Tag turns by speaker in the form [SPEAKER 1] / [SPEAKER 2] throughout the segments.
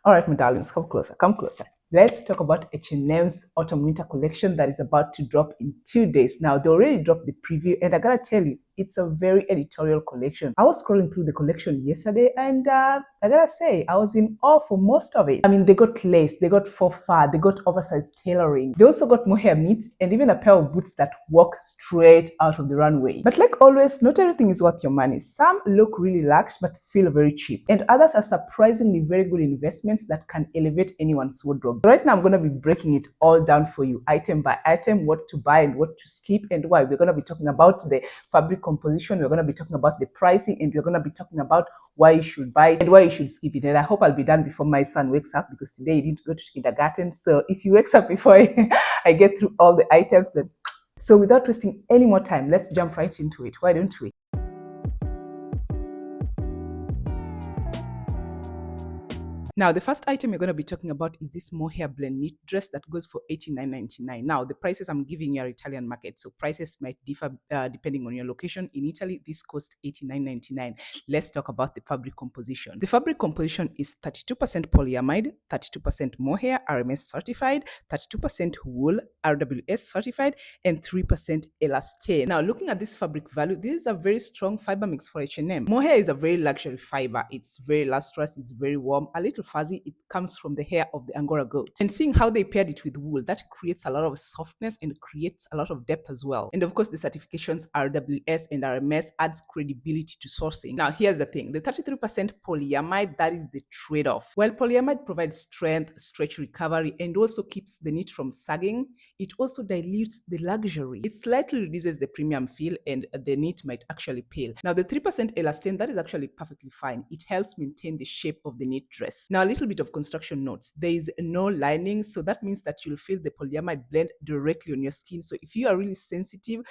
[SPEAKER 1] All right, my darlings, come closer, come closer. Let's talk about H&M's Autumn Winter collection that is about to drop in 2 days. Now, they already dropped the preview, and I gotta tell you, it's a very editorial collection. I was scrolling through the collection yesterday, and I gotta say, I was in awe for most of it. I mean, they got lace, they got faux fur, they got oversized tailoring. They also got mohair meat, and even a pair of boots that walk straight out of the runway. But like always, not everything is worth your money. Some look really luxe, but feel very cheap, and others are surprisingly very good investments that can elevate anyone's wardrobe. So right now, I'm going to be breaking it all down for you, item by item, what to buy and what to skip and why. We're going to be talking about the fabric composition, we're going to be talking about the pricing, and we're going to be talking about why you should buy it and why you should skip it. And I hope I'll be done before my son wakes up, because today he didn't go to kindergarten. So if he wakes up before I get through all the items, then so without wasting any more time, let's jump right into it. Why don't we? Now, the first item you're going to be talking about is this mohair blend knit dress that goes for $89.99. Now, the prices I'm giving you are Italian market, so prices might differ depending on your location. In Italy, this costs $89.99. Let's talk about the fabric composition. The fabric composition is 32% polyamide, 32% mohair, RMS certified, 32% wool, RWS certified, and 3% elastane. Now, looking at this fabric value, this is a very strong fiber mix for H&M. Mohair is a very luxury fiber. It's very lustrous, it's very warm, a little fuzzy. It comes from the hair of the Angora goat. And seeing how they paired it with wool, that creates a lot of softness and creates a lot of depth as well. And of course, the certifications RWS and RMS adds credibility to sourcing. Now, here's the thing. The 33% polyamide, that is the trade-off. While polyamide provides strength, stretch recovery, and also keeps the knit from sagging, it also dilutes the luxury. It slightly reduces the premium feel, and the knit might actually pale. Now, the 3% elastane, that is actually perfectly fine. It helps maintain the shape of the knit dress. Now, a little bit of construction notes. There is no lining, so that means that you'll feel the polyamide blend directly on your skin. So if you are really sensitive,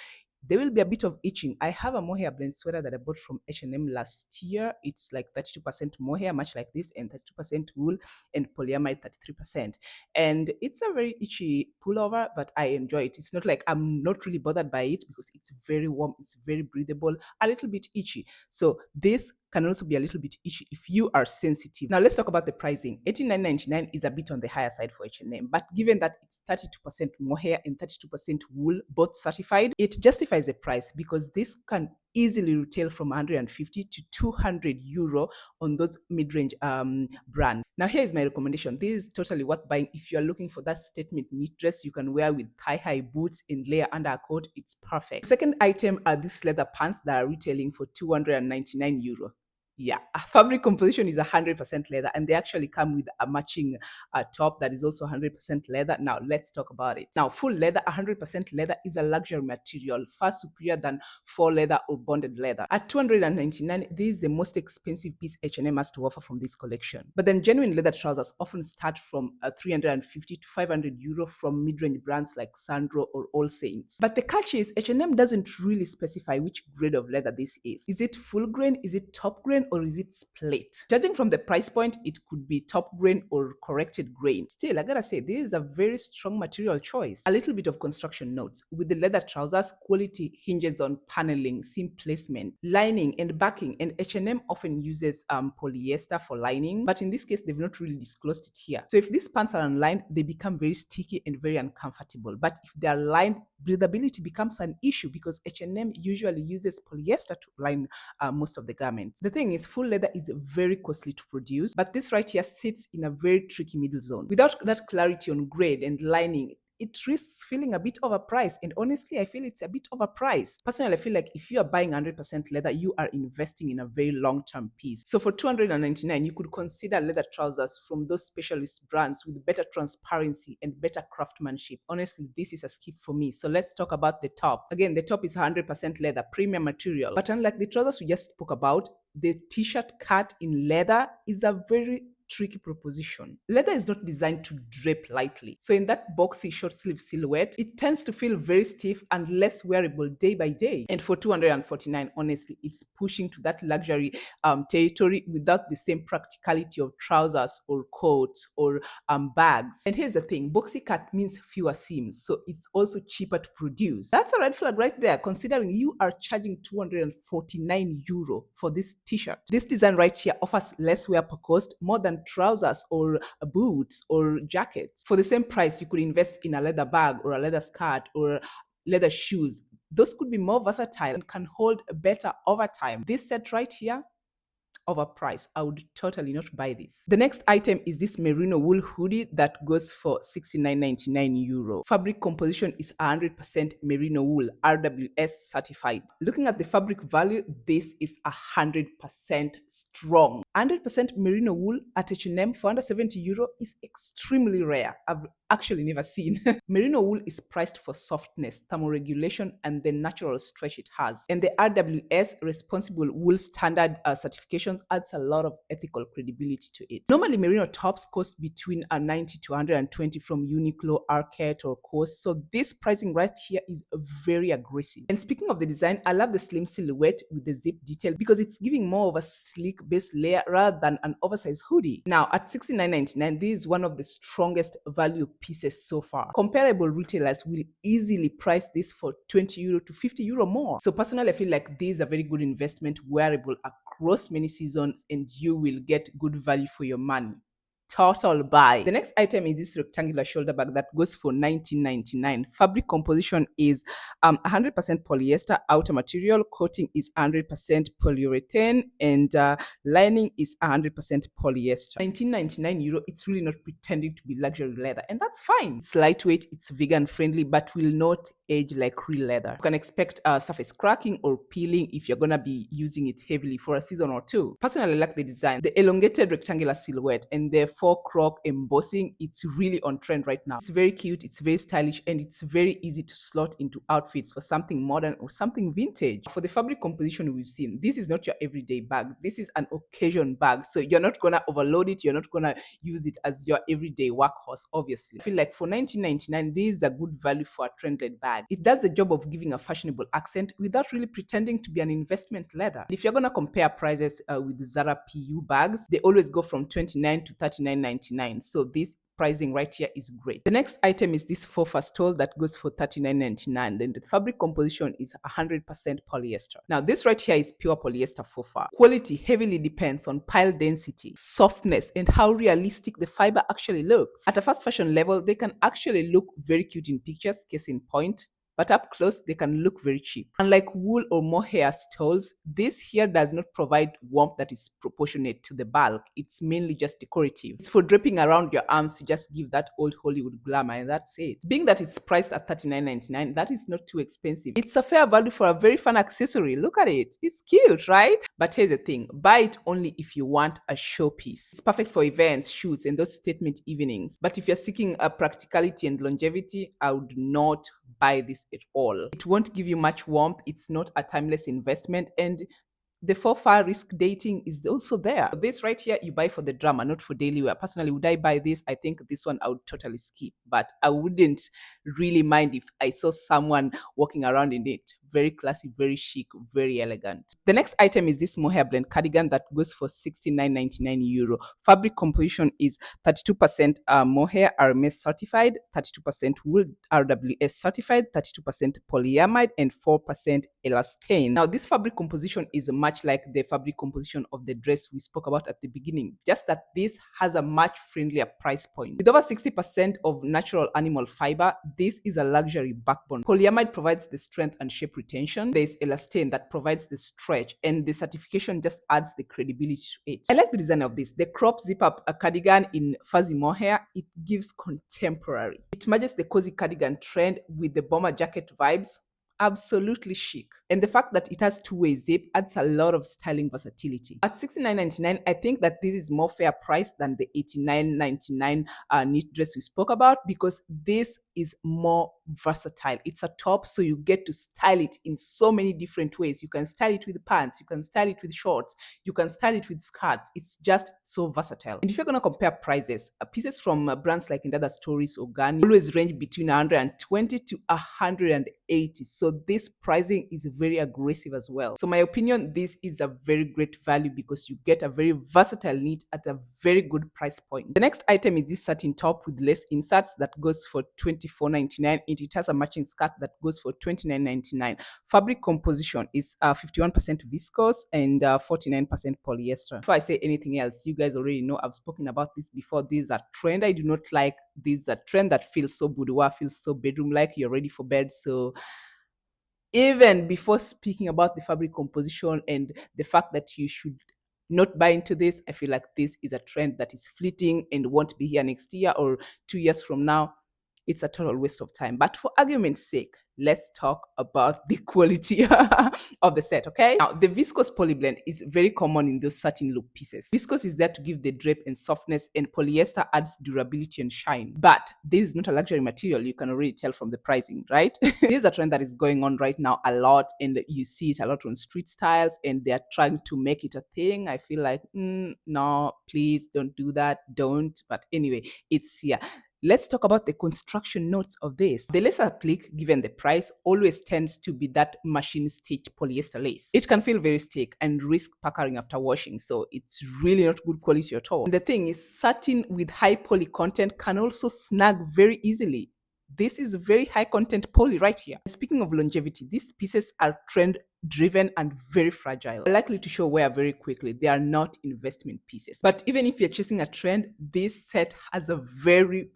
[SPEAKER 1] there will be a bit of itching. I have a mohair blend sweater that I bought from H&M last year. It's like 32% mohair, much like this, and 32% wool, and polyamide 33%. And it's a very itchy pullover, but I enjoy it. It's not like I'm not really bothered by it because it's very warm, it's very breathable, a little bit itchy. So this can also be a little bit itchy if you are sensitive. Now, let's talk about the pricing. $89.99 is a bit on the higher side for H&M, but given that it's 32% mohair and 32% wool, both certified, it justifies the price because this can easily retail from 150 to 200 euro on those mid-range brands. Now, here is my recommendation. This is totally worth buying if you are looking for that statement knit dress you can wear with thigh-high boots and layer under a coat. It's perfect. The second item are these leather pants that are retailing for 299 euro. Yeah, fabric composition is 100% leather, and they actually come with a matching top that is also 100% leather. Now, let's talk about it. Now, full leather, 100% leather is a luxury material, far superior than faux leather or bonded leather. At 299, this is the most expensive piece H&M has to offer from this collection. But then genuine leather trousers often start from 350 to 500 euro from mid-range brands like Sandro or All Saints. But the catch is H&M doesn't really specify which grade of leather this is. Is it full grain? Is it top grain? Or is it split? Judging from the price point, it could be top grain or corrected grain. Still, I gotta say, this is a very strong material choice. A little bit of construction notes. With the leather trousers, quality hinges on paneling, seam placement, lining, and backing, and H&M often uses polyester for lining, but in this case, they've not really disclosed it here. So if these pants are unlined, they become very sticky and very uncomfortable. But if they are lined, breathability becomes an issue because H&M usually uses polyester to line most of the garments. The thing is, full leather is very costly to produce, but this right here sits in a very tricky middle zone. Without that clarity on grade and lining, it risks feeling a bit overpriced, and honestly, I feel it's a bit overpriced. Personally, I feel like if you are buying 100% leather, you are investing in a very long-term piece. So for 299, you could consider leather trousers from those specialist brands with better transparency and better craftsmanship. Honestly, this is a skip for me. So let's talk about the top. Again, the top is 100% leather, premium material. But unlike the trousers we just spoke about, the t-shirt cut in leather is a very tricky proposition. Leather is not designed to drape lightly. So in that boxy short sleeve silhouette, it tends to feel very stiff and less wearable day by day. And for 249, honestly, it's pushing to that luxury territory without the same practicality of trousers or coats or bags. And here's the thing, boxy cut means fewer seams, so it's also cheaper to produce. That's a red flag right there, considering you are charging 249 euro for this t-shirt. This design right here offers less wear per cost, more than trousers or boots or jackets. For the same price, you could invest in a leather bag or a leather skirt or leather shoes. Those could be more versatile and can hold better over time. This set right here, overpriced. I would totally not buy this. The next item is this merino wool hoodie that goes for €69.99. Fabric composition is 100% merino wool, RWS certified. Looking at the fabric value, this is 100% strong. 100% merino wool at H&M for under €70 is extremely rare. I've actually never seen. Merino wool is priced for softness, thermoregulation, and the natural stretch it has. And the RWS Responsible Wool Standard certifications adds a lot of ethical credibility to it. Normally, merino tops cost between 90 to 120 from Uniqlo, Arket, or Coast. So this pricing right here is very aggressive. And speaking of the design, I love the slim silhouette with the zip detail because it's giving more of a sleek base layer rather than an oversized hoodie. Now, at $69.99, this is one of the strongest value pieces so far. Comparable retailers will easily price this for €20 to €50 more. So personally, I feel like this is a very good investment, wearable across many seasons, and you will get good value for your money. Total buy. The next item is this rectangular shoulder bag that goes for $19.99. Fabric composition is 100% polyester outer material, coating is 100% polyurethane, and lining is 100% polyester. €19.99, it's really not pretending to be luxury leather, and that's fine. It's lightweight, it's vegan friendly, but will not age like real leather. You can expect surface cracking or peeling if you're gonna be using it heavily for a season or two. Personally, I like the design, the elongated rectangular silhouette, and the faux croc embossing. It's really on trend right now. It's very cute, it's very stylish, and it's very easy to slot into outfits for something modern or something vintage. For the fabric composition we've seen, this is not your everyday bag. This is an occasion bag, so you're not gonna overload it, you're not gonna use it as your everyday workhorse, obviously. I feel like for $19.99, this is a good value for a trended bag. It does the job of giving a fashionable accent without really pretending to be an investment leather. And if you're gonna compare prices with Zara PU bags, they always go from $29 to $39.99. So this pricing right here is great. The next item is this Faux stole that goes for $39.99. Then the fabric composition is 100% polyester. Now this right here is pure polyester faux. Quality heavily depends on pile density, softness, and how realistic the fiber actually looks. At a fast fashion level, they can actually look very cute in pictures, case in point, but up close, they can look very cheap. Unlike wool or mohair stoles, this here does not provide warmth that is proportionate to the bulk. It's mainly just decorative. It's for draping around your arms to just give that old Hollywood glamour, and that's it. Being that it's priced at $39.99, that is not too expensive. It's a fair value for a very fun accessory. Look at it. It's cute, right? But here's the thing. Buy it only if you want a showpiece. It's perfect for events, shoots, and those statement evenings. But if you're seeking a practicality and longevity, I would not buy this at all. It won't give you much warmth. It's not a timeless investment, and the faux risk dating is also there. This right here, you buy for the drama, not for daily wear. Personally, would I buy this? I think this one I would totally skip, but I wouldn't really mind if I saw someone walking around in it. Very classy, very chic, very elegant. The next item is this mohair blend cardigan that goes for €69.99. Fabric composition is 32% mohair RMS certified, 32% wool RWS certified, 32% polyamide, and 4% elastane. Now, this fabric composition is much like the fabric composition of the dress we spoke about at the beginning, just that this has a much friendlier price point. With over 60% of natural animal fiber, this is a luxury backbone. Polyamide provides the strength and shape retention. There's elastane that provides the stretch, and the certification just adds the credibility to it. I like the design of this. The crop zip up a cardigan in fuzzy mohair. It gives contemporary. It matches the cozy cardigan trend with the bomber jacket vibes. Absolutely chic. And the fact that it has two-way zip adds a lot of styling versatility. At $69.99, I think that this is more fair price than the $89.99 knit dress we spoke about, because this is more versatile. It's a top, so you get to style it in so many different ways. You can style it with pants, you can style it with shorts, you can style it with skirts. It's just so versatile. And if you're going to compare prices, pieces from brands like In Other Stories or Garni always range between 120 to 180. So this pricing is very very aggressive as well. So my opinion, this is a very great value because you get a very versatile knit at a very good price point. The next item is this satin top with lace inserts that goes for $24.99. It has a matching skirt that goes for $29.99. Fabric composition is 51% viscose and 49% polyester. Before I say anything else, you guys already know I've spoken about this before. This is a trend I do not like. This is a trend that feels so boudoir, feels so bedroom-like. You're ready for bed. So even before speaking about the fabric composition and the fact that you should not buy into this, I feel like this is a trend that is fleeting and won't be here next year or 2 years from now. It's a total waste of time. But for argument's sake, let's talk about the quality of the set, okay? Now, the viscose polyblend is very common in those satin look pieces. Viscose is there to give the drape and softness, and polyester adds durability and shine. But this is not a luxury material. You can already tell from the pricing, right? This is a trend that is going on right now a lot, and you see it a lot on street styles, and they're trying to make it a thing. I feel like, no, please don't do that. Don't. But anyway, it's here. Let's talk about the construction notes of this. The lace applique, given the price, always tends to be that machine-stitched polyester lace. It can feel very stiff and risk puckering after washing, so it's really not good quality at all. And the thing is, satin with high poly content can also snag very easily. This is very high content poly right here. Speaking of longevity, these pieces are trend driven and very fragile, likely to show wear very quickly. They are not investment pieces. But even if you're chasing a trend, this set has a very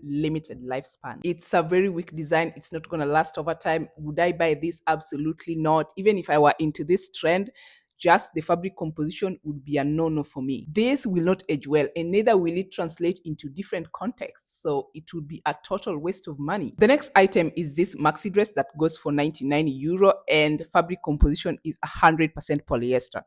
[SPEAKER 1] limited lifespan. It's a very weak design. It's not going to last over time. Would I buy this? Absolutely not. Even if I were into this trend, just the fabric composition would be a no-no for me. This will not age well, and neither will it translate into different contexts, so it would be a total waste of money. The next item is this maxi dress that goes for €99, and fabric composition is 100% polyester.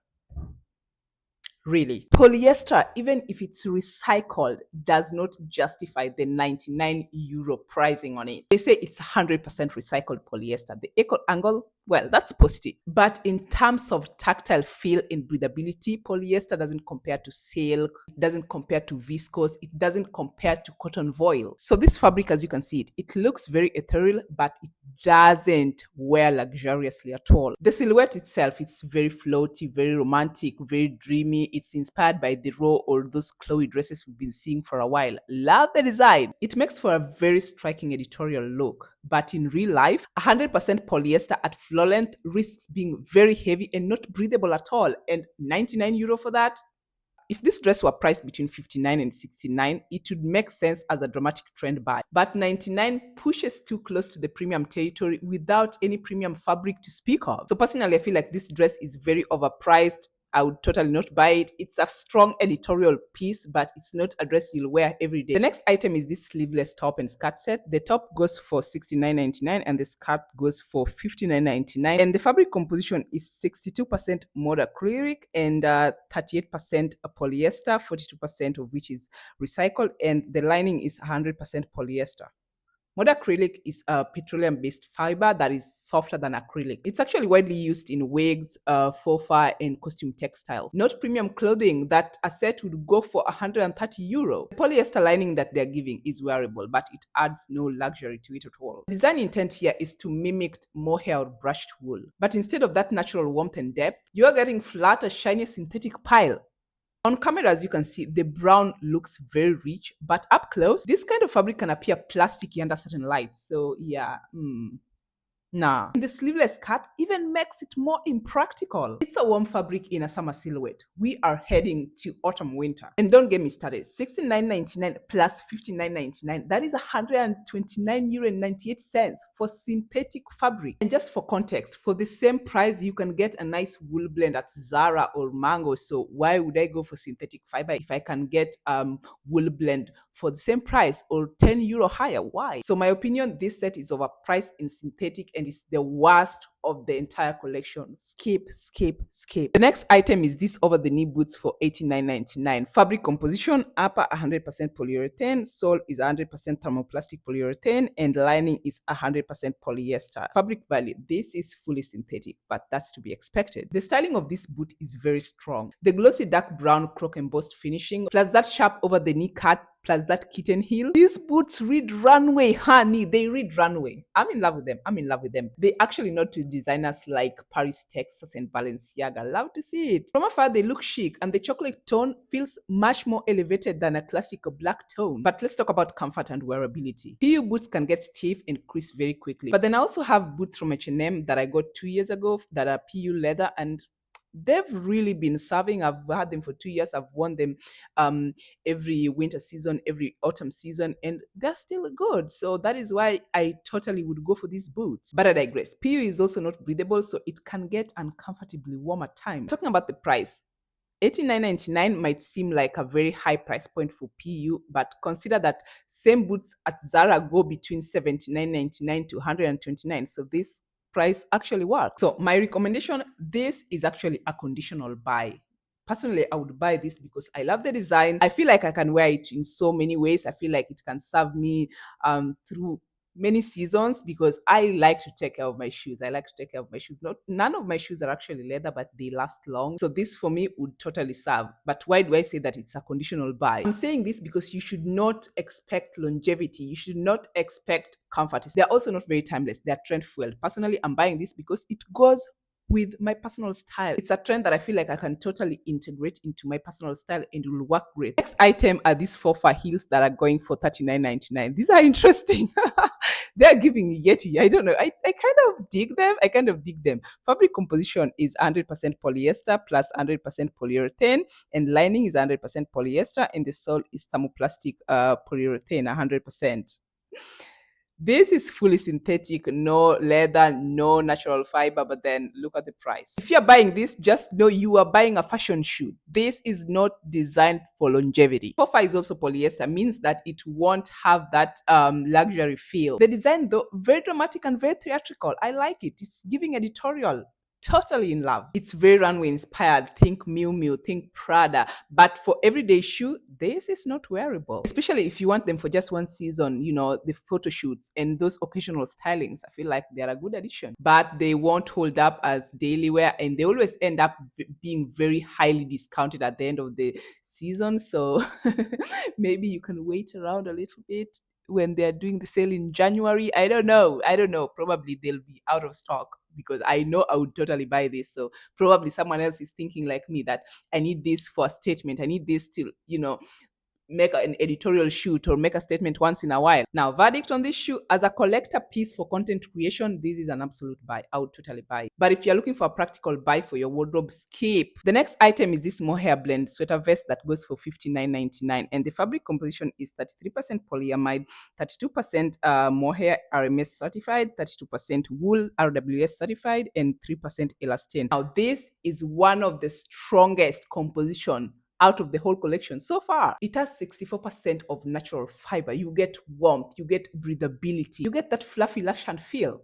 [SPEAKER 1] Really, polyester, even if it's recycled, does not justify the €99 pricing on it. They say it's 100% recycled polyester. The eco angle, well, that's positive. But in terms of tactile feel and breathability, polyester doesn't compare to silk, it doesn't compare to viscose, it doesn't compare to cotton voile. So this fabric, as you can see it looks very ethereal, but it doesn't wear luxuriously at all. The silhouette itself, it's very floaty, very romantic, very dreamy. It's inspired by the raw or those Chloe dresses we've been seeing for a while. Love the design. It makes for a very striking editorial look. But in real life, 100% polyester at floor length risks being very heavy and not breathable at all. And €99 for that? If this dress were priced between 59 and 69, it would make sense as a dramatic trend buy. But 99 pushes too close to the premium territory without any premium fabric to speak of. So personally, I feel like this dress is very overpriced. I would totally not buy it. It's a strong editorial piece, but it's not a dress you'll wear every day. The next item is this sleeveless top and skirt set. The top goes for $69.99 and the skirt goes for $59.99. And the fabric composition is 62% mod acrylic and 38% polyester, 42% of which is recycled, and the lining is 100% polyester. Mod acrylic is a petroleum-based fiber that is softer than acrylic. It's actually widely used in wigs, faux fur, and costume textiles. Not premium clothing that a set would go for €130. The polyester lining that they're giving is wearable, but it adds no luxury to it at all. The design intent here is to mimic mohair or brushed wool. But instead of that natural warmth and depth, you are getting flatter, shiny synthetic pile. On camera, as you can see, the brown looks very rich, but up close, this kind of fabric can appear plasticky under certain lights. So yeah, nah. The sleeveless cut even makes it more impractical. It's a warm fabric in a summer silhouette. We are heading to autumn winter. And don't get me started, $69.99 plus $59.99, that is €129.98 for synthetic fabric. And just for context, for the same price, you can get a nice wool blend at Zara or Mango. So why would I go for synthetic fiber if I can get wool blend for the same price or €10 higher? Why? So my opinion, this set is overpriced in synthetic and is the worst of the entire collection. Skip. The next item is this over the knee boots for $89.99. Fabric composition, upper 100% polyurethane, sole is 100% thermoplastic polyurethane, and lining is 100% polyester. Fabric value, this is fully synthetic, but that's to be expected. The styling of this boot is very strong. The glossy dark brown croc embossed finishing, plus that sharp over the knee cut, plus that kitten heel. These boots read runway, honey. They read runway. I'm in love with them. I'm in love with them. They actually not to designers like Paris, Texas, and Balenciaga. Love to see it. From afar, they look chic, and the chocolate tone feels much more elevated than a classic black tone. But let's talk about comfort and wearability. PU boots can get stiff and crease very quickly. But then I also have boots from H&M that I got 2 years ago that are PU leather, and they've really been serving. I've had them for 2 years. I've worn them every winter season, every autumn season, and they're still good. So that is why I totally would go for these boots. But I digress. PU is also not breathable, so it can get uncomfortably warm at times. Talking about the price, $89.99 might seem like a very high price point for PU, but consider that same boots at Zara go between $79.99 to $129. So this price actually works. So my recommendation, this is actually a conditional buy. Personally, I would buy this because I love the design. I feel like I can wear it in so many ways. I feel like it can serve me through many seasons because I like to take care of my shoes. I like to take care of my shoes. None of my shoes are actually leather, but they last long. So this for me would totally serve. But why do I say that it's a conditional buy? I'm saying this because you should not expect longevity. You should not expect comfort. They're also not very timeless. They're trend fueled. Personally, I'm buying this because it goes with my personal style. It's a trend that I feel like I can totally integrate into my personal style and it will work great. Next item are these faux heels that are going for $39.99. These are interesting. They're giving Yeti. I don't know. I kind of dig them. Fabric composition is 100% polyester plus 100% polyurethane, and lining is 100% polyester, and the sole is thermoplastic polyurethane 100%. This is fully synthetic, no leather, no natural fiber, but then look at the price. If you're buying this, just know you are buying a fashion shoe. This is not designed for longevity. Faux is also polyester, means that it won't have that luxury feel. The design, though, very dramatic and very theatrical. I like it. It's giving editorial. Totally in love. It's very runway inspired. Think Miu Miu, think Prada. But for everyday shoe, this is not wearable. Especially if you want them for just one season, you know, the photo shoots and those occasional stylings. I feel like they're a good addition. But they won't hold up as daily wear, and they always end up being very highly discounted at the end of the season. So maybe you can wait around a little bit when they're doing the sale in January. I don't know. Probably they'll be out of stock because I know I would totally buy this. So probably someone else is thinking like me that I need this for a statement. I need this to, you know, make an editorial shoot or make a statement once in a while. Now, verdict on this shoe, as a collector piece for content creation, this is an absolute buy. I would totally buy it. But if you're looking for a practical buy for your wardrobe, skip. The next item is this Mohair blend sweater vest that goes for $59.99, and the fabric composition is 33% polyamide, 32% Mohair RMS certified, 32% wool RWS certified, and 3% elastane. Now, this is one of the strongest composition out of the whole collection so far. It has 64% of natural fiber. You get warmth, you get breathability, you get that fluffy luxury feel.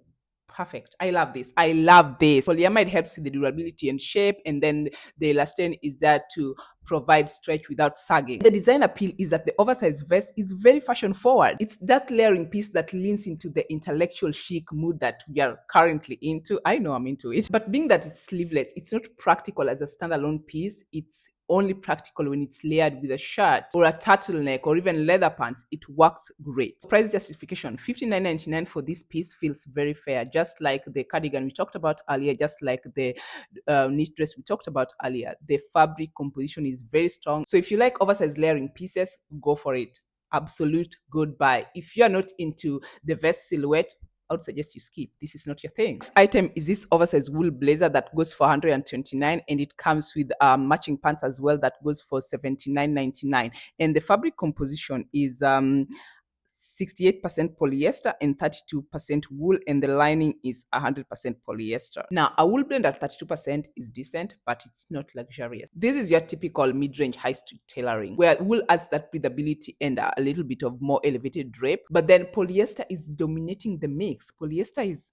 [SPEAKER 1] Perfect. I love this. Polyamide helps with the durability and shape, and then the elastane is there to provide stretch without sagging. The design appeal is that the oversized vest is very fashion forward. It's that layering piece that leans into the intellectual chic mood that we are currently into. I know I'm into it. But being that it's sleeveless, it's not practical as a standalone piece. It's only practical when it's layered with a shirt or a turtleneck or even leather pants. It works great. Price justification, $59.99 for this piece feels very fair, just like the cardigan we talked about earlier, just like the knit dress we talked about earlier. The fabric composition is very strong. So if you like oversized layering pieces, go for it. Absolute good buy. If you're not into the vest silhouette, I would suggest you skip. This is not your thing. Next item is this oversized wool blazer that goes for $129, and it comes with matching pants as well that goes for $79.99. And the fabric composition is 68% polyester and 32% wool, and the lining is 100% polyester. Now, a wool blend at 32% is decent, but it's not luxurious. This is your typical mid-range high street tailoring, where wool adds that breathability and a little bit of more elevated drape, but then polyester is dominating the mix. Polyester is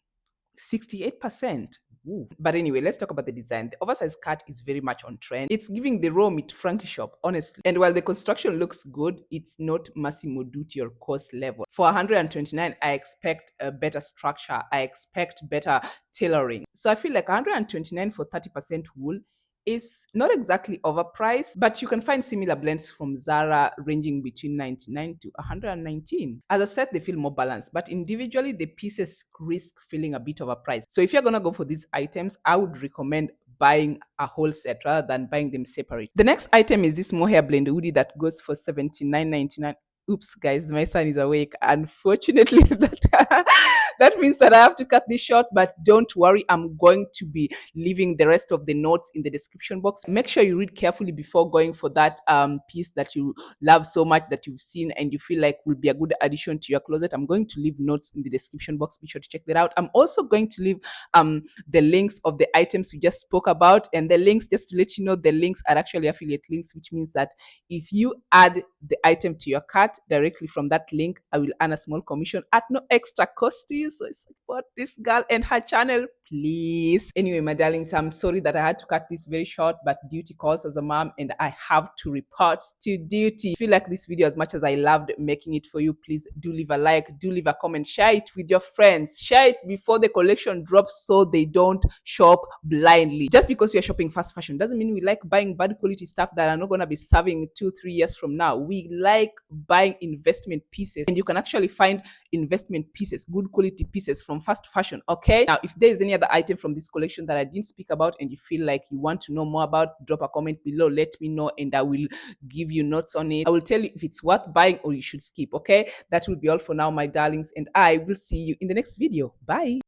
[SPEAKER 1] 68%. Ooh. But anyway, let's talk about the design. The oversized cut is very much on trend. It's giving the raw meat Frankie shop, honestly. And while the construction looks good, it's not Massimo Dutti or cost level. For $129, I expect a better structure. I expect better tailoring. So I feel like $129 for 30% wool is not exactly overpriced, but you can find similar blends from Zara ranging between 99 to 119. As I said, they feel more balanced, but individually the pieces risk feeling a bit overpriced. So if you're gonna go for these items, I would recommend buying a whole set rather than buying them separate. The next item is this Mohair blend hoodie that goes for $79.99. Oops, guys, my son is awake. Unfortunately, that means that I have to cut this short, but don't worry, I'm going to be leaving the rest of the notes in the description box. Make sure you read carefully before going for that piece that you love so much, that you've seen and you feel like will be a good addition to your closet. I'm going to leave notes in the description box. Be sure to check that out. I'm also going to leave the links of the items we just spoke about, and the links, just to let you know, the links are actually affiliate links, which means that if you add the item to your cart directly from that link, I will earn a small commission at no extra cost to you. So support this girl and her channel, please. Anyway, my darlings, I'm sorry that I had to cut this very short, but duty calls as a mom and I have to report to duty. If you like this video as much as I loved making it for you, please do leave a like, do leave a comment, share it with your friends, share it before the collection drops so they don't shop blindly. Just because we are shopping fast fashion doesn't mean we like buying bad quality stuff that are not going to be serving 2-3 years from now. We like buying investment pieces, and you can actually find investment pieces, good quality pieces from fast fashion. Okay, now if there is any other item from this collection that I didn't speak about and you feel like you want to know more about, drop a comment below, let me know, and I will give you notes on it. I will tell you if it's worth buying or you should skip. Okay, that will be all for now, my darlings, and I will see you in the next video. Bye.